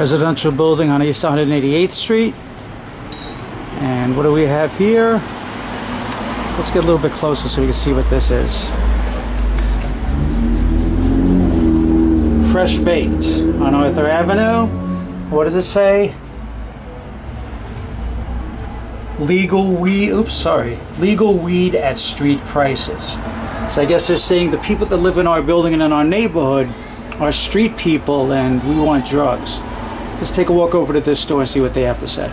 Residential building on East 188th Street. And what do we have here? Let's get a little bit closer so we can see what this is. Fresh Baked on Arthur Avenue. What does it say? Legal weed, legal weed at street prices. So I guess they're saying the people that live in our building and in our neighborhood are street people and we want drugs. Let's take a walk over to this store and see what they have to say.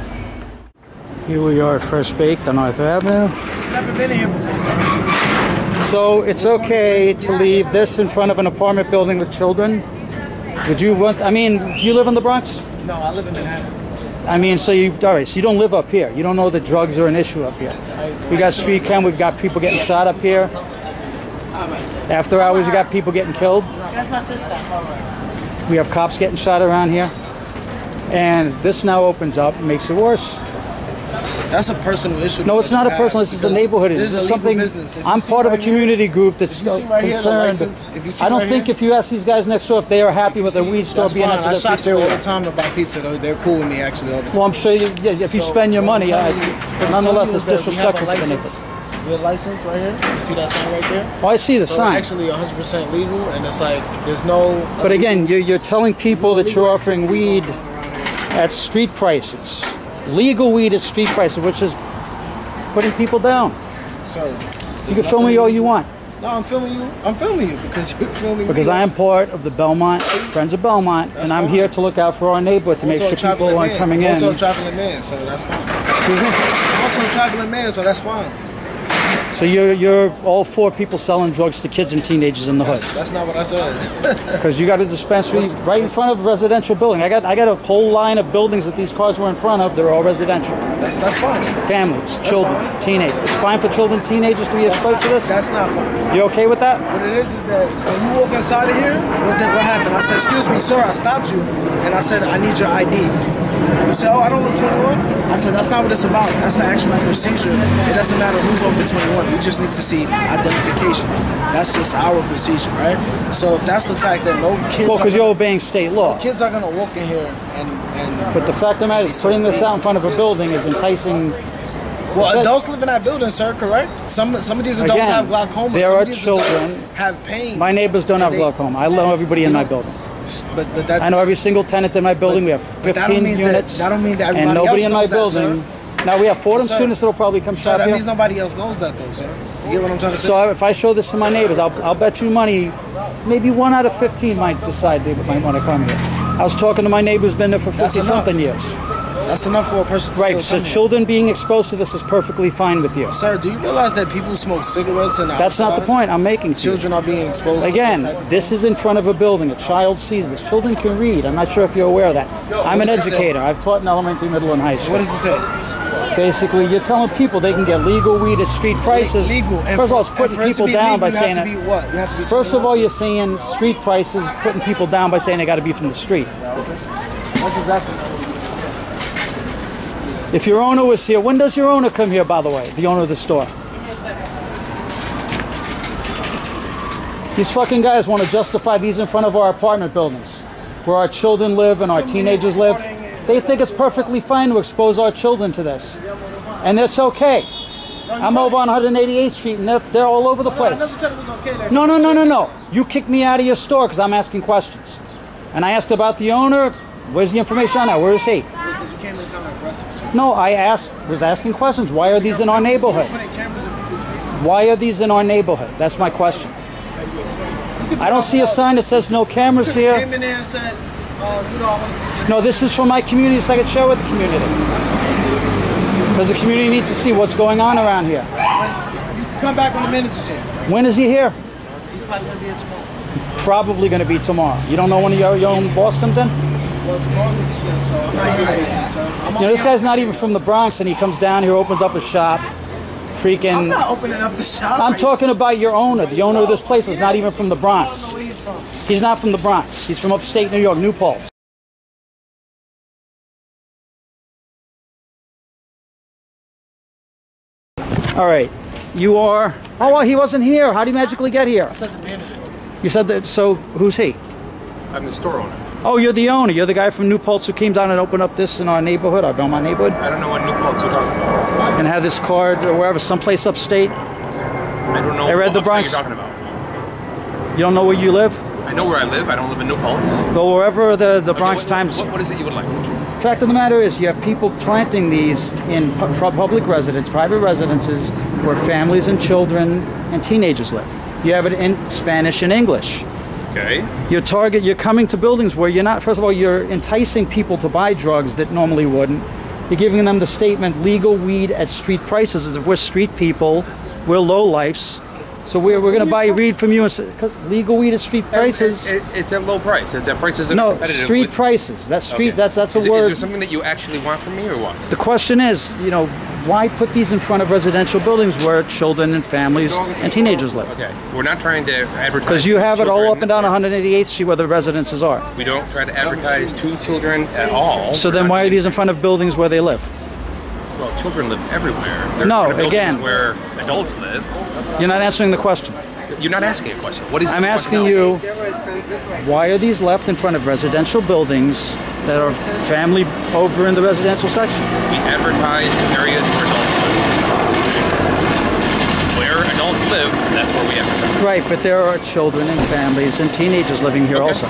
Here we are at Fresh Baked on Arthur Avenue. He's never been in here before, sir. So it's okay to leave this in front of an apartment building with children? Would you want, I mean, do you live in the Bronx? No, I live in Manhattan. I mean, so you, all right, so you don't live up here. You don't know that drugs are an issue up here. We got street cam, we've got people getting shot up here. After hours, you got people getting killed. That's my sister. We have cops getting shot around here. And this now opens up and makes it worse. That's a personal issue. No, it's not a personal. This is a neighborhood. This is something. I'm part of a community group that's concerned. I don't think if you ask these guys next door if they are happy with a weed store being next to I shop there all the time about pizza. They're cool with me actually all the time. Well, I'm sure you, if you spend your money, but nonetheless, it's disrespectful to the neighborhood. We have a license right here. You see that sign right there? Oh, I see the sign. It's actually 100% legal, and it's like there's no. But again, you're telling people that you're offering weed at street prices, legal weed at street prices, which is putting people down. So you can film me all you want. No, I'm filming you. I'm filming you because you're filming me. Because I am part of the Belmont, Friends of Belmont, and I'm here to look out for our neighborhood to make sure people aren't coming in. I'm also a traveling man, so that's fine. Excuse me? I'm also a traveling man, so that's fine. So you're all for people selling drugs to kids and teenagers in the hood? That's not what I said. Because you got a dispensary right in front of a residential building. I got a whole line of buildings that these cars were in front of. They're all residential. That's fine. Families, children, teenagers. It's fine for children, teenagers to be exposed to this? That's not fine. You okay with that? What it is that when you walk inside of here, what happened? I said, excuse me, sir, I stopped you. And I said, I need your ID. You said, oh, I don't look 21? I said, that's not what it's about. That's the actual procedure. It doesn't matter who's over 21. We just need to see identification. That's just our procedure, right? So if that's the fact that no kids... Well, because you're obeying state law. Kids are going to walk in here and... But the fact of the matter is, putting this out in front of a building is enticing... Well, adults live in that building, sir, correct? Some of these adults have glaucoma. There are children. Have pain. My neighbors don't have glaucoma. I know everybody in my building. But that, I know every single tenant in my building. We have 15 units. That don't mean that everybody and nobody in my else knows building. That, now we have Fordham students that'll probably come shop here. That means nobody else knows that, though, sir. You get what I'm trying to say? So if I show this to my neighbors, I'll bet you money, maybe 1 out of 15 might decide they might want to come here. I was talking to my neighbors, been there for 50-something years. That's enough for a person to Right, so children being exposed to this is perfectly fine with you. Sir, do you realize that people smoke cigarettes and That's not the point I'm making to children are being exposed Again, this is in front of a building. A child sees this. Children can read. I'm not sure if you're aware of that. I'm an educator. I've taught in elementary, middle, and high school. What does it say? Basically, you're telling people they can get legal weed at street prices. Legal. First of all, it's putting people down by saying that. First of all, you're saying street prices, putting people down by saying they got to be from the street. That's exactly. If your owner was here, when does your owner come here, by the way? The owner of the store. These fucking guys want to justify these in front of our apartment buildings, where our children live and our teenagers live. They think it's perfectly fine to expose our children to this. And it's okay. I'm over on 188th Street, and they're all over the place. I never said it was okay. No. You kicked me out of your store because I'm asking questions. And I asked about the owner. Where's the information on that? Where is he? Because you came in kind of aggressive, sir. No, was asking questions. Why are these in our neighborhood? Putting cameras in people's faces. Why are these in our neighborhood? That's my question. I don't see a sign that says no cameras here. You came in there and said, you know, I want to get No, this is for my community so I can share with the community. Because the community needs to see what's going on around here. You can come back when the manager's here. When is he here? He's probably going to be here tomorrow. Probably going to be tomorrow. You don't know when your own boss comes in? Well, tomorrow's the weekend, so I'm not here the weekend, so you know, this guy's not even from the Bronx, and he comes down here, opens up a shop. Freaking. I'm not opening up the shop. I'm talking about your owner. The owner of this place is not even from the Bronx. I don't know where he's from. He's not from the Bronx. He's from upstate New York, New Paltz. All right. You are... Oh, well, he wasn't here. How did he magically get here? I said the manager. You said that... So, who's he? I'm the store owner. Oh, you're the owner. You're the guy from New Paltz who came down and opened up this in our neighborhood, our Belmont neighborhood? I don't know what New Paltz you're talking about. And have this card or wherever, someplace upstate? I don't know I read what the Bronx. you're talking about. You don't know where you live? I know where I live. I don't live in New Paltz. Go wherever the Bronx what, Times. What is it you would like? Fact of the matter is, you have people planting these in public residence, private residences, where families and children and teenagers live. You have it in Spanish and English. Okay. You're coming to buildings where you're not, first of all, you're enticing people to buy drugs that normally wouldn't. You're giving them the statement, legal weed at street prices, as if we're street people, we're low lifes. So we're going to buy weed from you because legal weed at street prices. It's at low price. It's at prices that are No, competitive street with... prices. That's street. Okay. That's a Is word. there something that you actually want from me or what? The question is, why put these in front of residential buildings where children and families and teenagers live? Okay. We're not trying to advertise. Because you have it all children. up and down 188th Street where the residences are. We don't try to advertise to children at all. So We're then not why are doing- these in front of buildings where they live? Well, children live everywhere. They're No, in buildings again. where adults live. You're not answering the question. You're not asking a question. What is it I'm you want to asking know? you, why are these left in front of residential buildings that are family over in the residential section? We advertise in areas where adults live. Where adults live, that's where we advertise. Right, but there are children and families and teenagers living here also.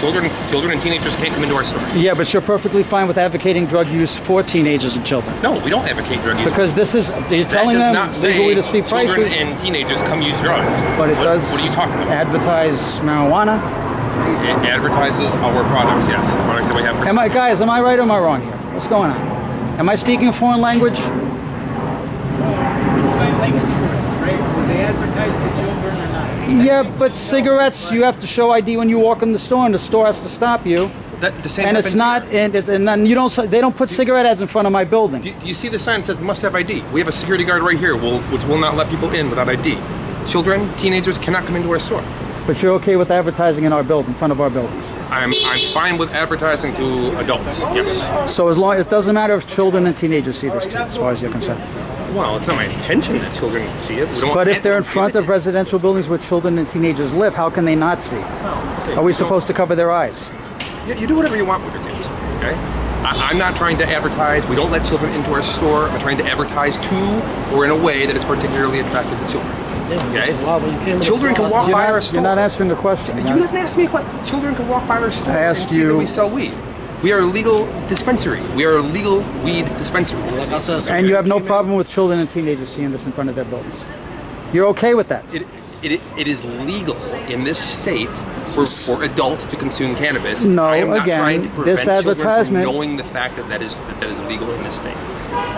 Children and teenagers can't come into our store. Yeah, but you're perfectly fine with advocating drug use for teenagers and children. No, we don't advocate drug use. Because this is, you're telling that them does not legally say to street children prices, and teenagers come use drugs. but it does What are you talking about? advertise marijuana. It advertises our products, yes. The products that we have for sale. Guys, am I right or am I wrong here? What's going on? Am I speaking a foreign language? It's like cigarettes, right? They advertise to children or not. Yeah, but cigarettes, you have to show ID when you walk in the store, and the store has to stop you. The same And it's happens not, here. and then you don't. They don't put cigarette ads in front of my building. Do you see the sign that says must have ID? We have a security guard right here which will not let people in without ID. Children, teenagers cannot come into our store. But you're okay with advertising in our building, in front of our buildings. I'm fine with advertising to adults, yes. So as long, it doesn't matter if children and teenagers see this too, as far as you're concerned. Well, it's not my intention that children see it. We don't But want if they're in front of residential buildings where children and teenagers live, how can they not see? Are we supposed to cover their eyes? You do whatever you want with your kids, okay? I'm not trying to advertise. We don't let children into our store. I'm trying to advertise to or in a way that is particularly attractive to children. Okay? Children can walk by our store. You're not answering the question. You didn't ask me a question. Children can walk by our store I and asked see that you- we sell weed. We are a legal dispensary. We are a legal weed dispensary. Like I said, And you have no problem with children and teenagers seeing this in front of their buildings? You're okay with that? It is legal in this state for adults to consume cannabis. No, I am not again, trying to prevent this children advertisement- from knowing the fact that that is legal in this state.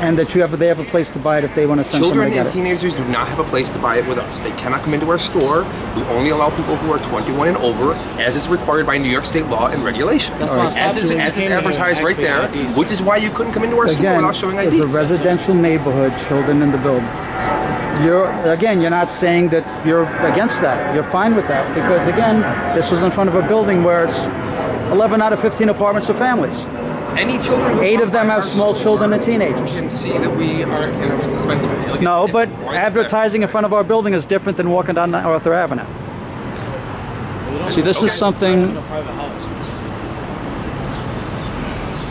And that they have a place to buy it if they want to send Children somebody and to get it? teenagers do not have a place to buy it with us. They cannot come into our store. We only allow people who are 21 and over, as is required by New York State law and regulation. That's why I stopped As is you when you came here advertised and right asked there, me for IDs. which is why you couldn't come into our store Again, without showing it's ID. a residential neighborhood, children in the building. You're not saying that you're against that. You're fine with that because, again, this was in front of a building where it's 11 out of 15 apartments are families. Any children who 8 walk of them by have our small store children and teenagers. can see that we are a cannabis dispensary. Look, No, it's but right there. advertising in front of our building is different than walking down Arthur Avenue. See, this is something. in a private house.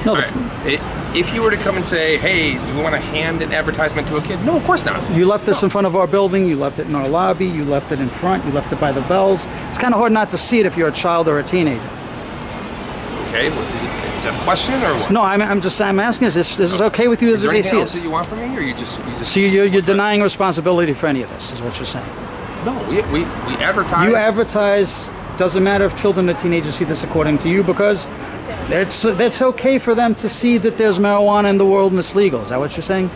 No, All right. If you were to come and say, hey, do we want to hand an advertisement to a kid? No, of course not. you left this in front of our building. You left it in our lobby. You left it in front. You left it by the bells. It's kind of hard not to see it if you're a child or a teenager. Okay, is that a question or what? No, I'm asking. Is this okay with you Is that there they anything see else that us? you want from me, or you just? So you're denying responsibility for any of this, is what you're saying. No, we advertise. You advertise. Doesn't matter if children or teenagers see this, according to you, because that's okay for them to see that there's marijuana in the world and it's legal. Is that what you're saying?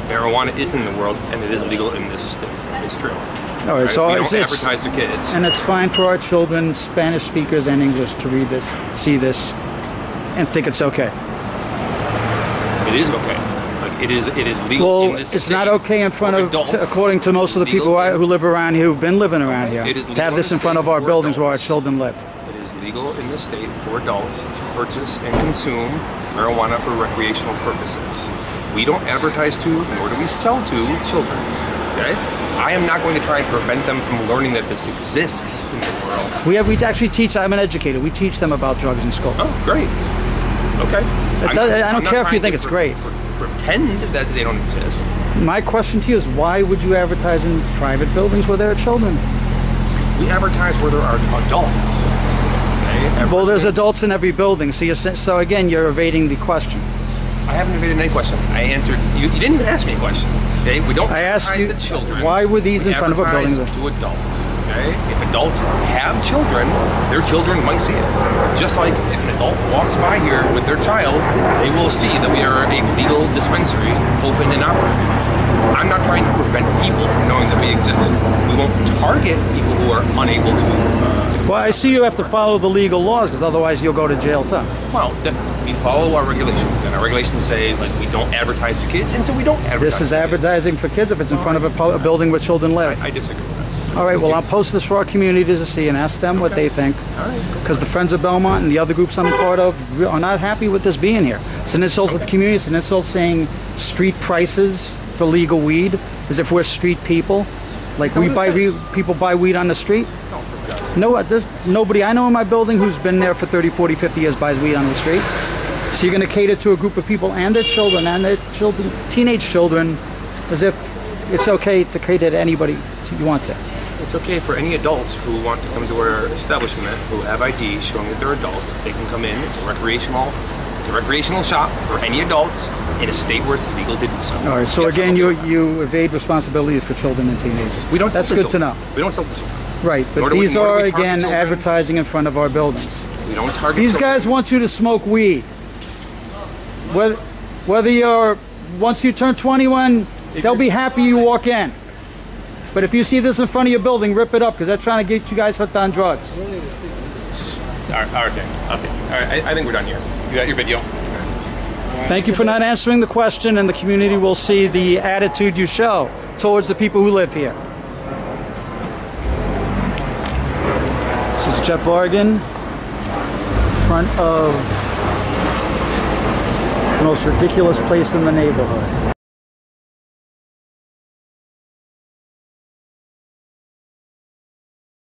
Marijuana is in the world and it is legal in this state. It's true. All right, so we don't it's advertise to kids. and it's fine for our children, Spanish speakers and English, to read this, see this, and think it's okay. It is okay. Like it is legal in Well, this it's state not okay in front for of, adults. according to most of the people Legal who live around here, who've been living around here, It is to have legal this in in front the of our state for buildings where our adults. children live. It is legal in this state for adults to purchase and consume marijuana for recreational purposes. We don't advertise to, nor do we sell to children. Okay? I am not going to try and prevent them from learning that this exists in the world. We actually teach, I'm an educator, we teach them about drugs in school. Oh, great. Okay. I don't care if you think it's great. Pretend that they don't exist. My question to you is, why would you advertise in private buildings where there are children? We advertise where there are adults. Okay? Well, there's adults in every building, so again, you're evading the question. I haven't evaded any question. I answered. You didn't even ask me a question. Okay, we don't advertise the children. Why were these in front of a building? To adults. Okay, if adults have children, their children might see it. Just like if an adult walks by here with their child, they will see that we are a legal dispensary, open and operating. I'm not trying to prevent people from knowing that we exist. We won't target people who are unable to. Well, I see you have to follow the legal laws, because otherwise you'll go to jail too. Well, we follow our regulations, and our regulations say like we don't advertise to kids, and so we don't advertise. This is advertising for kids if it's in front of a building where children live. I disagree with that. All right, well, I'll post this for our community to see and ask them what they think. Because the Friends of Belmont and the other groups I'm a part of are not happy with this being here. It's an insult to the community. It's an insult saying street prices for legal weed, as if we're street people. Like people buy weed on the street. No, there's nobody I know in my building who's been there for 30, 40, 50 years buys weed on the street. So you're going to cater to a group of people and their children, teenage children, as if it's okay to cater to anybody you want to. It's okay for any adults who want to come to our establishment, who have ID showing that they're adults. They can come in. It's a recreational shop for any adults in a state where it's legal to do so. All right. So again, you evade responsibility for children and teenagers. We don't. That's good to know. We don't sell the children. Right, but these are again advertising in front of our buildings. We don't target. These guys want you to smoke weed. Whether you're once you turn 21, they'll be happy you walk in. But if you see this in front of your building, rip it up, because they're trying to get you guys hooked on drugs. All right, okay. All right, I think we're done here. You got your video. Thank you for not answering the question, and the community will see the attitude you show towards the people who live here. This is Jeff Vargan, front of the most ridiculous place in the neighborhood.